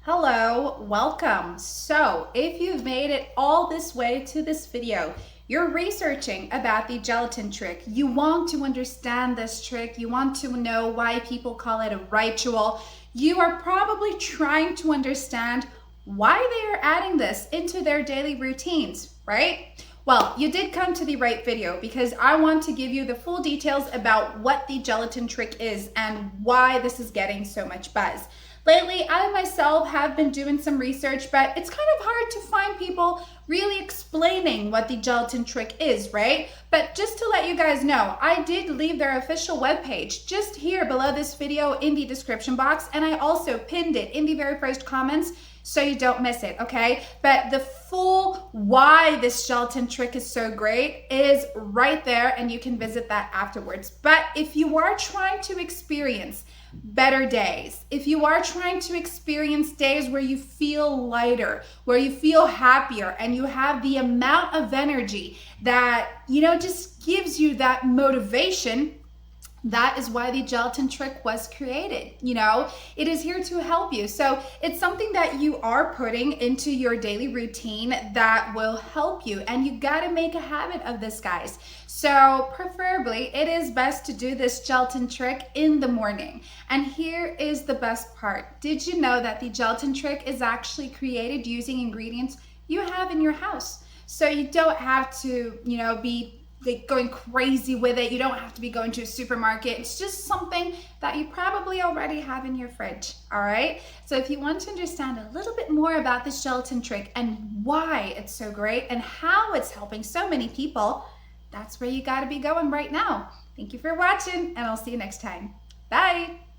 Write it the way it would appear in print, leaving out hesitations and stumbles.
Hello, welcome. So if you've made it all this way to this video, you're researching about the gelatin trick. You want to understand this trick. You want to know why people call it a ritual. You are probably trying to understand why they are adding this into their daily routines, right? Well, you did come to the right video because I want to give you the full details about what the gelatin trick is and why this is getting so much buzz. Lately, I myself have been doing some research, but it's kind of hard to find people really explaining what the gelatin trick is, right? But just to let you guys know, I did leave their official webpage just here below this video in the description box, and I also pinned it in the very first comments so you don't miss it, okay? But the full why this gelatin trick is so great is right there, and you can visit that afterwards. But if you are trying to experience better days, if you are trying to experience days where you feel lighter, where you feel happier, and you have the amount of energy that, just gives you that motivation, that is why the gelatin trick was created. It is here to help you. So it's something that you are putting into your daily routine that will help you. And you got to make a habit of this, guys. So preferably, it is best to do this gelatin trick in the morning. And here is the best part. Did you know that the gelatin trick is actually created using ingredients you have in your house? So you don't have to, be going crazy with it. You don't have to be going to a supermarket. It's just something that you probably already have in your fridge, all right? So if you want to understand a little bit more about this gelatin trick and why it's so great and how it's helping so many people, that's where you gotta be going right now. Thank you for watching, and I'll see you next time. Bye.